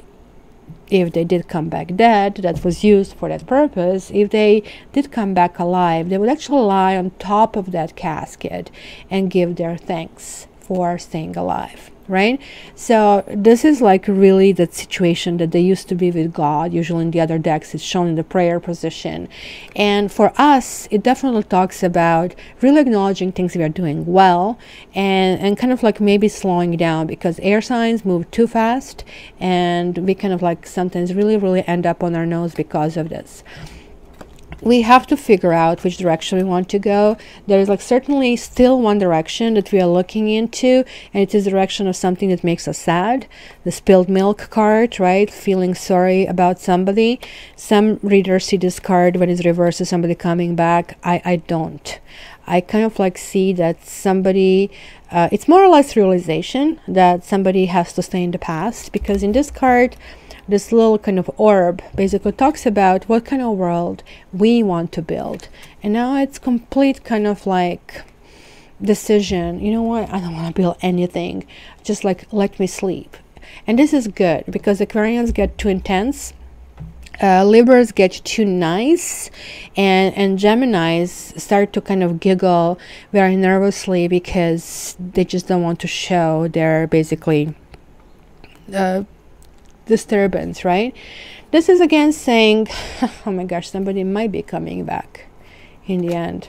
if they did come back dead, that was used for that purpose. If they did come back alive, they would actually lie on top of that casket and give their thanks for staying alive, right? So this is like really that situation that they used to be with God. Usually in the other decks it's shown in the prayer position. And for us, it definitely talks about really acknowledging things we are doing well, and kind of like maybe slowing down, because air signs move too fast and we kind of like sometimes really, really end up on our nose because of this. we have to figure out which direction we want to go. There is like certainly still one direction that we are looking into, and it is the direction of something that makes us sad. The spilled milk card, right? Feeling sorry about somebody. Some readers see this card when it's reversed as somebody coming back. I don't. I kind of like see that somebody, it's more or less realization that somebody has to stay in the past, because in this card, this little kind of orb basically talks about what kind of world we want to build. And now it's complete kind of like decision. You know what? I don't want to build anything. Just like, let me sleep. And this is good because Aquarians get too intense. Libras get too nice, and Geminis start to kind of giggle very nervously because they just don't want to show their basically disturbance, right? This is again saying, oh my gosh, somebody might be coming back in the end.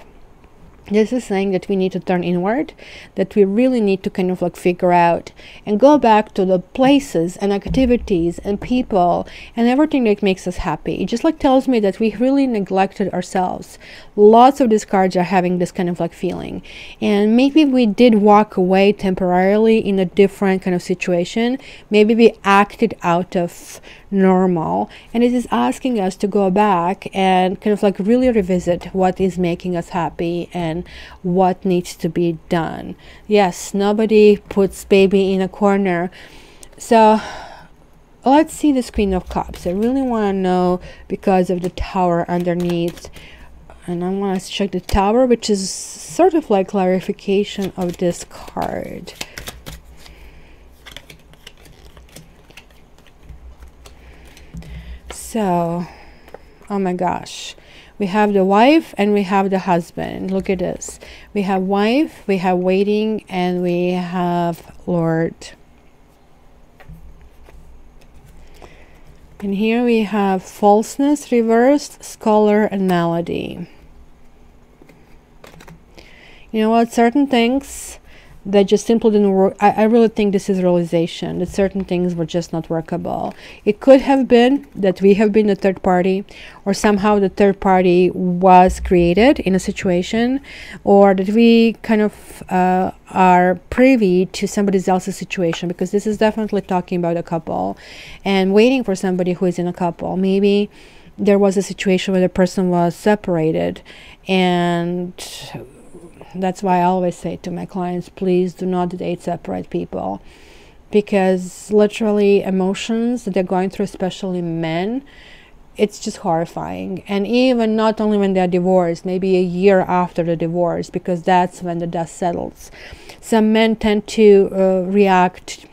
This is saying that we need to turn inward, that we really need to kind of like figure out and go back to the places and activities and people and everything that makes us happy. It just like tells me that we really neglected ourselves. Lots of these cards are having this kind of like feeling. And maybe we did walk away temporarily in a different kind of situation. Maybe we acted out of normal, and it is asking us to go back and kind of like really revisit what is making us happy and what needs to be done. Yes, nobody puts baby in a corner. So let's see this Queen of Cups. I really want to know because of the Tower underneath, and I want to check the Tower, which is sort of like clarification of this card. So, oh my gosh, we have the wife and we have the husband. Look at this. We have wife, we have waiting, and we have Lord. And here we have falseness reversed, scholar, and malady. You know what? Certain things that just simply didn't work. I really think this is realization that certain things were just not workable. It could have been that we have been a third party, or somehow the third party was created in a situation, or that we kind of are privy to somebody else's situation, because this is definitely talking about a couple and waiting for somebody who is in a couple. Maybe there was a situation where the person was separated, and that's why I always say to my clients, please do not date separate people, because literally emotions that they're going through, especially men, it's just horrifying. And even not only when they're divorced, maybe a year after the divorce, because that's when the dust settles. Some men tend to react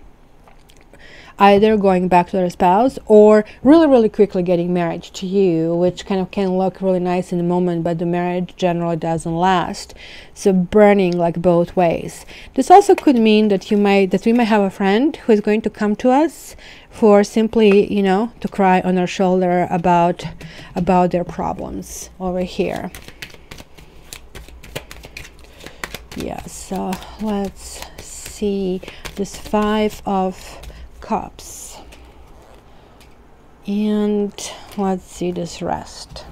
either going back to their spouse or really quickly getting married to you, which kind of can look really nice in the moment, but the marriage generally doesn't last. So burning like both ways. This also could mean that we might have a friend who is going to come to us for simply, you know, to cry on our shoulder about their problems over here. Yeah, so let's see this 5 of Cups, and let's see this rest.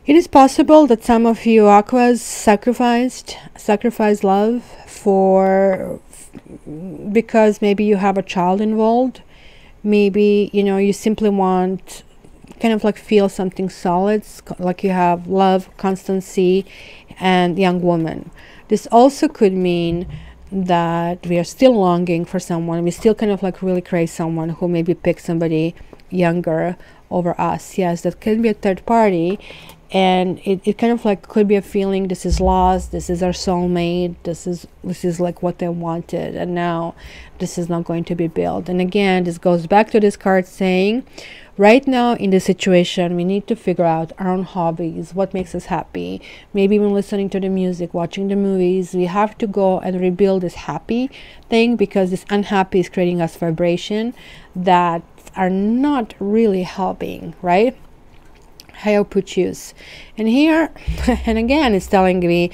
It is possible that some of you Aquas sacrificed love because maybe you have a child involved. Maybe, you know, you simply want kind of like feel something solid, like you have love, constancy, and young woman. This also could mean that we are still longing for someone. We still kind of like really crave someone who maybe picks somebody younger over us. Yes, that could be a third party. And it kind of like could be a feeling, this is lost, this is our soulmate, this is like what they wanted, and now this is not going to be built. And again, this goes back to this card saying, right now in this situation, we need to figure out our own hobbies, what makes us happy. Maybe even listening to the music, watching the movies. We have to go and rebuild this happy thing, because this unhappy is creating us vibration that are not really helping, right? Higher choose. And here, and again, it's telling me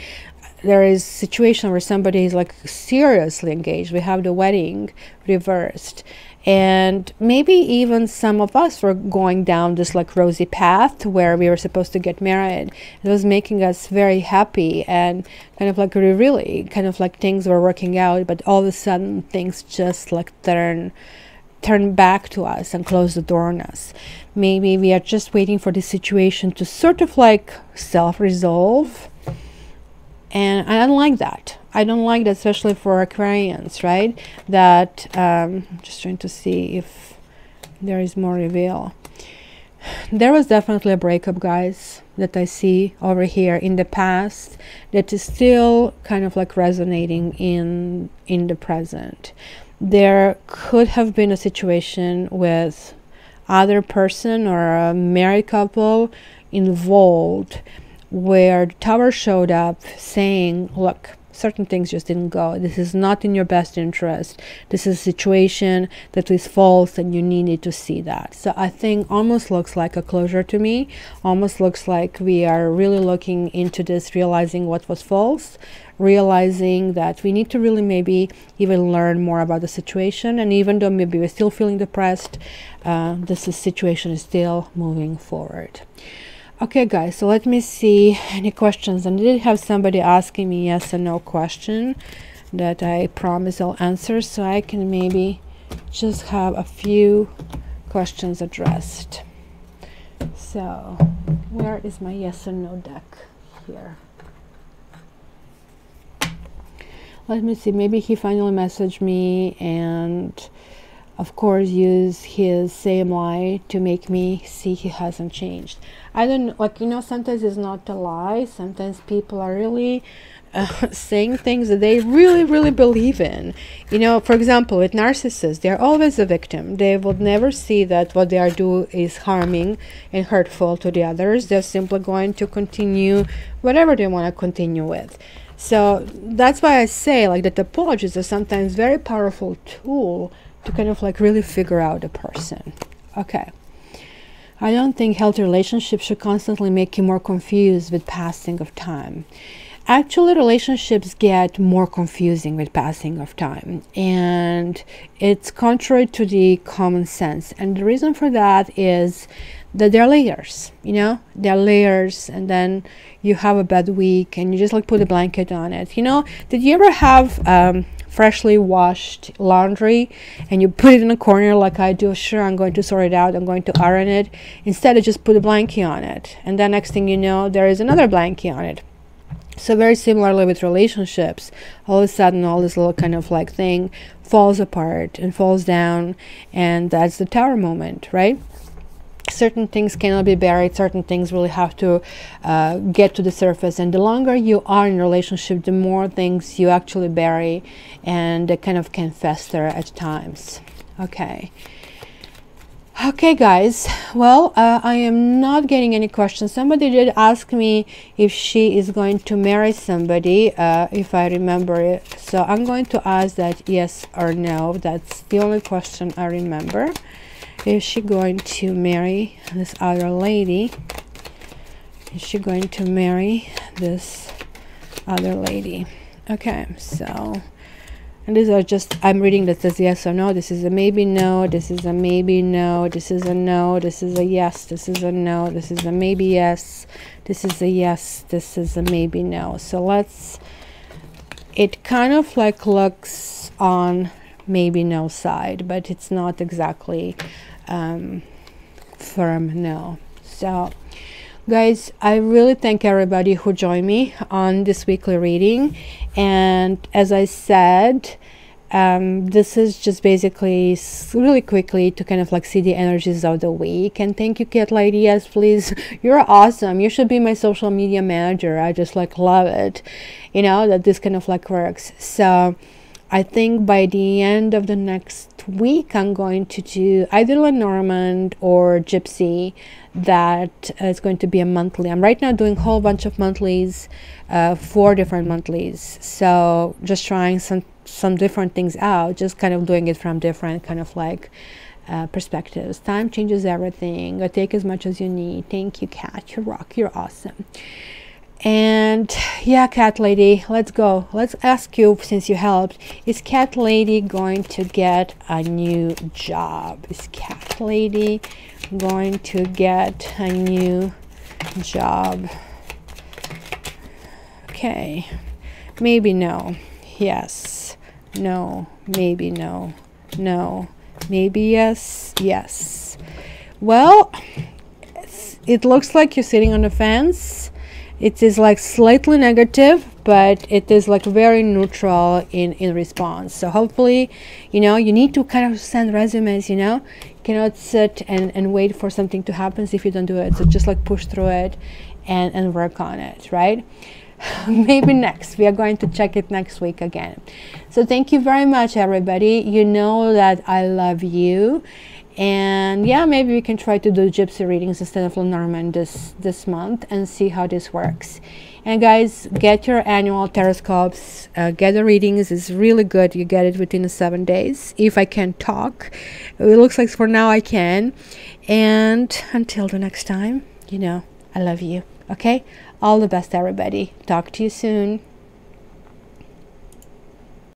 there is a situation where somebody is like seriously engaged. We have the wedding reversed. And maybe even some of us were going down this like rosy path where we were supposed to get married. It was making us very happy, and kind of like really kind of like things were working out, but all of a sudden things just like turn back to us and close the door on us. Maybe we are just waiting for the situation to sort of like self-resolve, and I don't like that. I don't like that, especially for Aquarians, right? That just trying to see if there is more reveal. There was definitely a breakup, guys, that I see over here in the past that is still kind of like resonating in the present. There could have been a situation with other person or a married couple involved where the Tower showed up saying, look, certain things just didn't go. This is not in your best interest. This is a situation that is false and you needed to see that. So I think almost looks like a closure to me. Almost looks like we are really looking into this, realizing what was false, realizing that we need to really maybe even learn more about the situation. And even though maybe we're still feeling depressed, this situation is still moving forward. Okay, guys, so let me see any questions. And I did have somebody asking me yes or no question that I promise I'll answer, so I can maybe just have a few questions addressed. So where is my yes or no deck here? Let me see, maybe he finally messaged me and of course use his same lie to make me see he hasn't changed. I don't like, you know, sometimes it's not a lie. Sometimes people are really saying things that they really believe in. You know, for example, with narcissists, they're always a victim. They would never see that what they are doing is harming and hurtful to the others. They're simply going to continue whatever they want to continue with. So that's why I say like that apologies are sometimes very powerful tool to kind of like really figure out a person. Okay. I don't think healthy relationships should constantly make you more confused with passing of time. Actually, relationships get more confusing with passing of time, and it's contrary to the common sense. And the reason for that is that there are layers, you know, there are layers, and then you have a bad week and you just like put a blanket on it. You know, did you ever have freshly washed laundry and you put it in a corner like I do? Sure, I'm going to sort it out, I'm going to iron it. Instead, I just put a blanket on it, and then next thing you know, there is another blanket on it. So very similarly with relationships, all of a sudden all this little kind of like thing falls apart and falls down, and that's the Tower moment, right? Certain things cannot be buried, certain things really have to get to the surface, and the longer you are in a relationship, the more things you actually bury, and they kind of can fester at times. Okay guys, well, I am not getting any questions. Somebody did ask me if she is going to marry somebody, if I remember it, so I'm going to ask that yes or no. That's the only question I remember. Is she going to marry this other lady? Is she going to marry this other lady? Okay, so, and these are just, I'm reading that says yes or no. This is a maybe no, this is a maybe no, this is a no, this is a yes, this is a no, this is a maybe yes, this is a yes, this is a maybe no. So let's, it kind of like looks on maybe no side, but it's not exactly firm no. So guys, I really thank everybody who joined me on this weekly reading, and as I said, this is just basically really quickly to kind of like see the energies of the week. And thank you, Cat Lady. Yes, please, you're awesome. You should be my social media manager. I just like love it, you know, that this kind of like works. So I think by the end of the next week, I'm going to do either Lenormand or Gypsy. That is going to be a monthly. I'm right now doing a whole bunch of monthlies, 4 different monthlies. So just trying some different things out, just kind of doing it from different kind of like perspectives. Time changes everything. I take as much as you need. Thank you, Kat. You rock. You're awesome. And yeah, cat lady, let's go. Let's ask you, since you helped, is cat lady going to get a new job? Is cat lady going to get a new job? Okay, maybe no, yes, no, maybe no, no, maybe yes, yes. Well, it looks like you're sitting on the fence. It is like slightly negative, but it is like very neutral in response. So hopefully, you know, you need to kind of send resumes, you know. You cannot sit and wait for something to happen if you don't do it. So just like push through it and work on it, right? Maybe next. We are going to check it next week again. So thank you very much, everybody. You know that I love you. And yeah, maybe we can try to do gypsy readings instead of Lenormand this month and see how this works. And guys, get your annual Taroscopes, get the readings. It's really good. You get it within 7 days. If I can talk, it looks like for now I can. And until the next time, you know, I love you. Okay, all the best, everybody. Talk to you soon.